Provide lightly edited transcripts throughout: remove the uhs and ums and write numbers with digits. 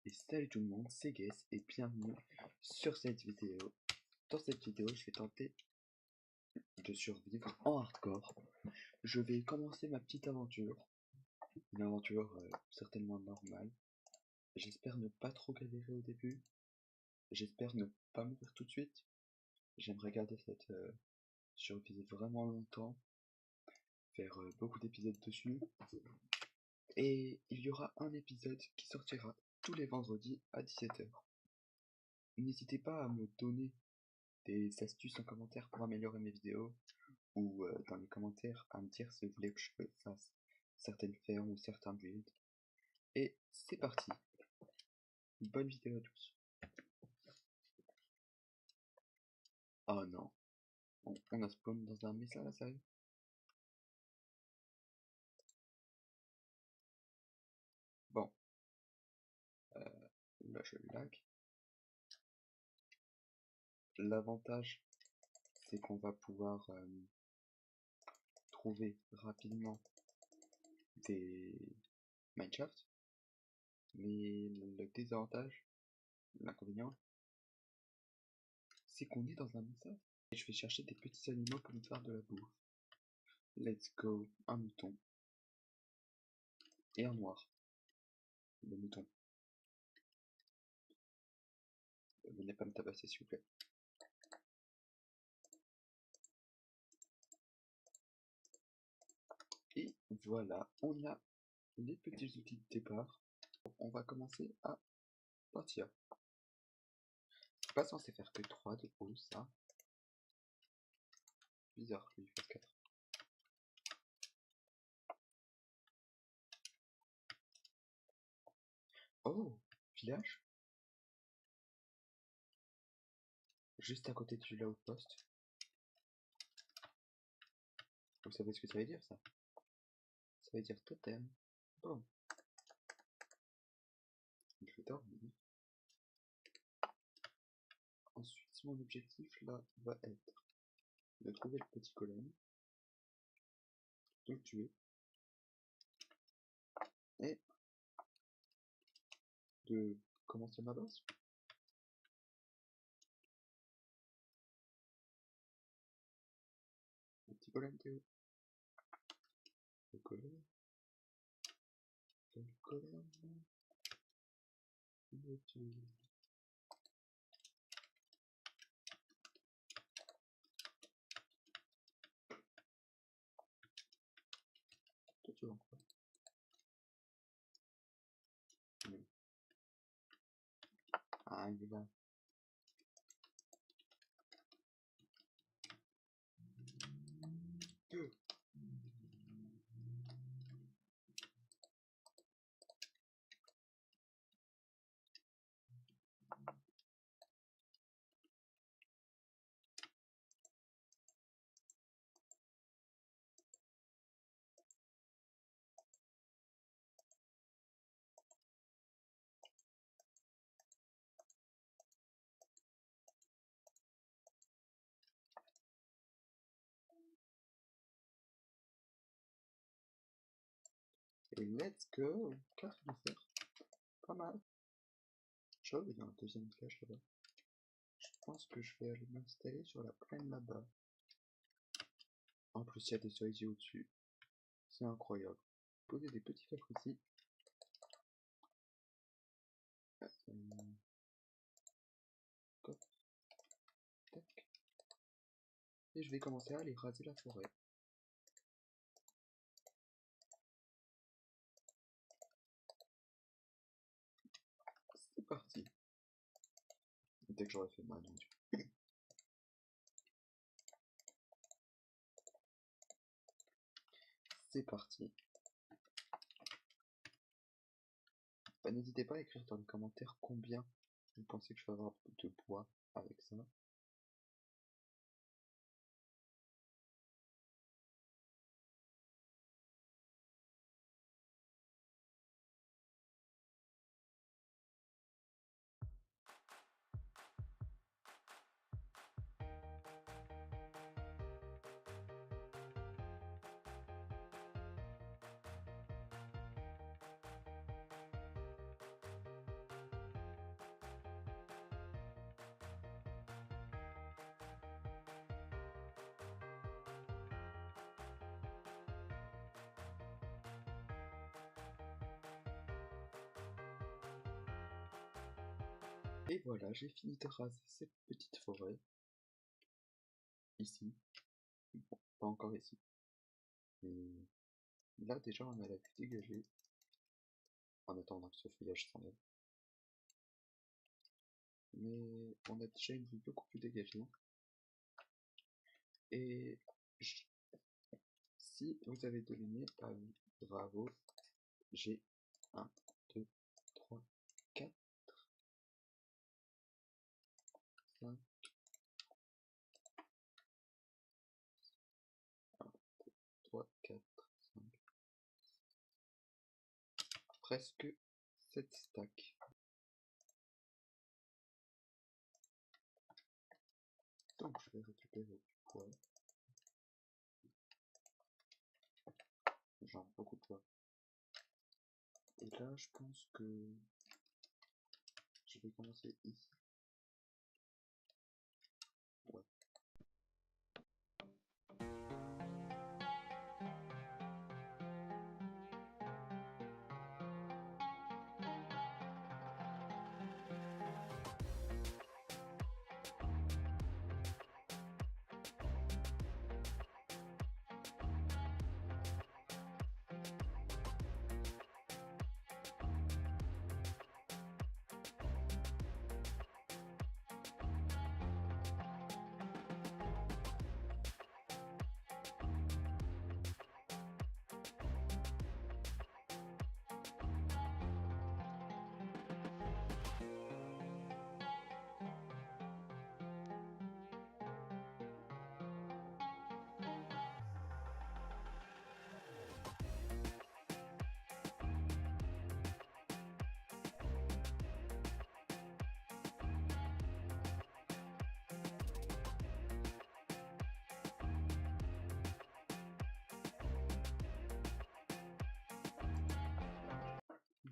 Et salut tout le monde, c'est Guess et bienvenue sur cette vidéo. Dans cette vidéo, je vais tenter de survivre en hardcore. Je vais commencer ma petite aventure. Une aventure certainement normale. J'espère ne pas trop galérer au début. J'espère ne pas mourir tout de suite. J'aimerais garder cette survie vraiment longtemps. Faire beaucoup d'épisodes dessus. Et il y aura un épisode qui sortira tous les vendredis à 17h. N'hésitez pas à me donner des astuces en commentaire pour améliorer mes vidéos ou dans les commentaires à me dire si vous voulez que je fasse certaines fermes ou certains builds. Et c'est parti. Bonne vidéo à tous. Oh non. On a spawn dans un message là, sérieux? Bon. Là je lag. L'avantage c'est qu'on va pouvoir trouver rapidement des mineshafts. Mais le désavantage, l'inconvénient, c'est qu'on est dans un message. Et je vais chercher des petits animaux pour me faire de la bouffe. Let's go, un mouton. Et un noir. Le mouton. Venez pas me tabasser s'il vous plaît. Et voilà, on a les petits outils de départ. On va commencer à partir. C'est pas censé faire que 3 de haut, ça. Bizarre qu'il fasse 4. Oh, village. Juste à côté du outpost. Vous savez ce que ça veut dire, ça? Ça veut dire totem. Bon. Je vais dormir. Ensuite, mon objectif là va être de trouver le petit golem, de le tuer, et de commencer ma base. Le petit golem, Théo. Le golem. Le golem. Le tuer. Toi, tu vas en quoi? Ah, il est là. Deux. Et let's go. 4 de fer. Pas mal. Je vois, il y a un deuxième flash là-bas. Je pense que je vais aller m'installer sur la plaine là-bas. En plus, il y a des cerisiers au-dessus. C'est incroyable. Poser des petits coffres ici. Coffre. Tac. Et je vais commencer à aller raser la forêt. C'est parti. Dès que j'aurai fait ma aventure. C'est parti. Bah, n'hésitez pas à écrire dans les commentaires combien vous pensez que je vais avoir de bois avec ça. Et voilà, j'ai fini de raser cette petite forêt. Ici. Bon, pas encore ici. Mais là déjà on a la vue dégagée. En attendant que ce feuillage s'enlève. Mais on a déjà une vue beaucoup plus dégagée. Et si vous avez deviné, bah oui, bravo. J'ai 1, 2, 3, 4, 5, 1, 2, 3, 4, 5, presque 7 stacks. Donc je vais récupérer du poids. Genre beaucoup de poids. Et là je pense que je vais commencer ici. Ouais.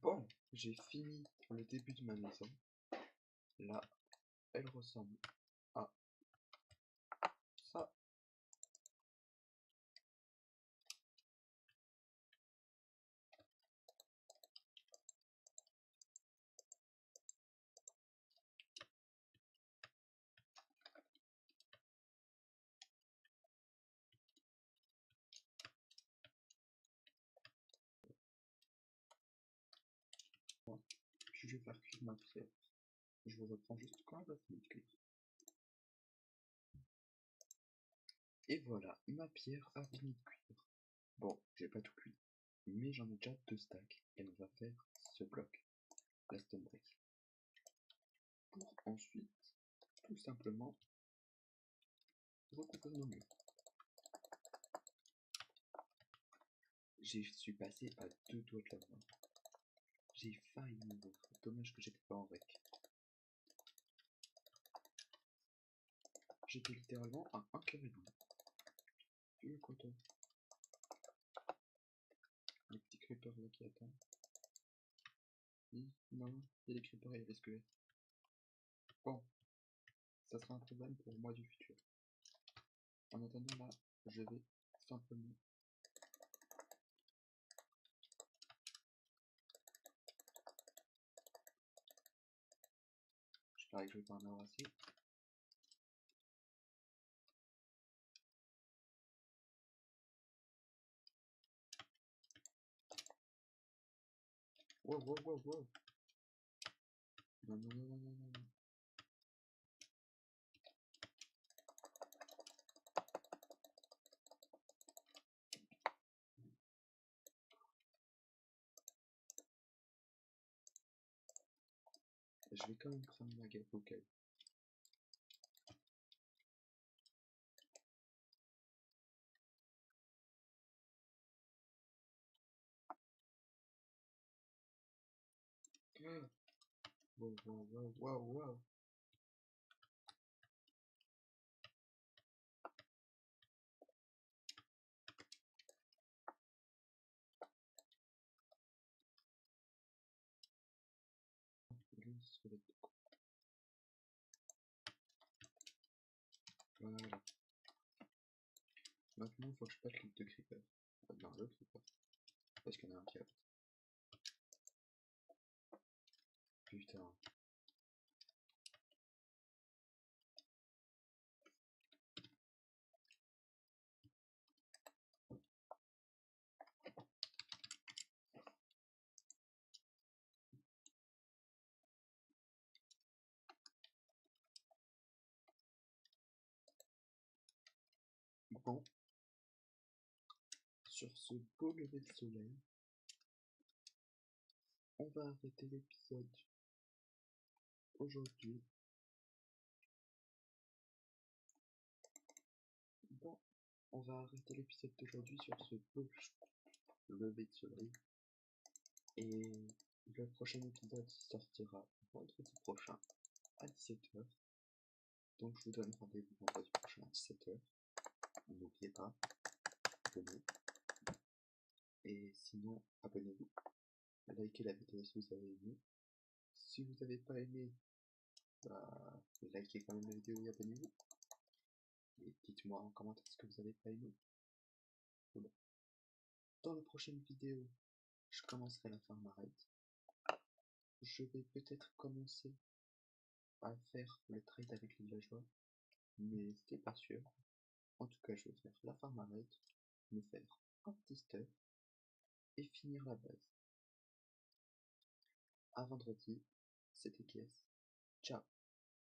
Bon, j'ai fini le début de ma maison. Là, elle ressemble à ça. Puis je vais faire cuire ma pierre. Je vous reprends juste quand elle va finir de cuire. Et voilà, ma pierre a fini de cuire. Bon, j'ai pas tout cuit, mais j'en ai déjà 2 stacks et on va faire ce bloc, la stone brick. Pour ensuite, tout simplement, recouvrir nos murs. J'y suis passé à 2 doigts de l'avoir. J'ai failli mourir, dommage que j'étais pas en rec. J'étais littéralement à 1 km. Tu veux quoi toi? Les petits creepers là qui attendent. Oui, non, il y a des creepers et des squelettes. Bon, ça sera un problème pour moi du futur. En attendant là, je vais simplement je parie que je vais pas en avoir assez. Wow, wow, wow, wow. Non, non, non, non, non, non, non. Je vais quand même prendre ma gaffe au cas où. Wow, wow, wow, wow, wow. Le squelette de con. Voilà. Maintenant, il faut que je pète les 2 creepers. Non, le creeper. Parce qu'il y en a un qui a. Putain. maintenant, sur ce beau lever de soleil, on va arrêter l'épisode aujourd'hui. Bon, on va arrêter l'épisode d'aujourd'hui sur ce beau lever de soleil. Et le prochain épisode sortira vendredi prochain à 17h. Donc je vous donne rendez-vous vendredi prochain à 17h. N'oubliez pas, venez. Et sinon, abonnez-vous. Likez la vidéo si vous avez aimé. Si vous n'avez pas aimé, bah, likez quand même la vidéo et abonnez-vous. Et dites-moi en commentaire ce que vous n'avez pas aimé. Voilà. Dans la prochaine vidéo, je commencerai la farmarette. Je vais peut-être commencer à faire le trade avec les villageois, mais c'est pas sûr. En tout cas, je vais faire la farmarette, me faire un petit stuff et finir la base. À vendredi, c'était KS. Ciao.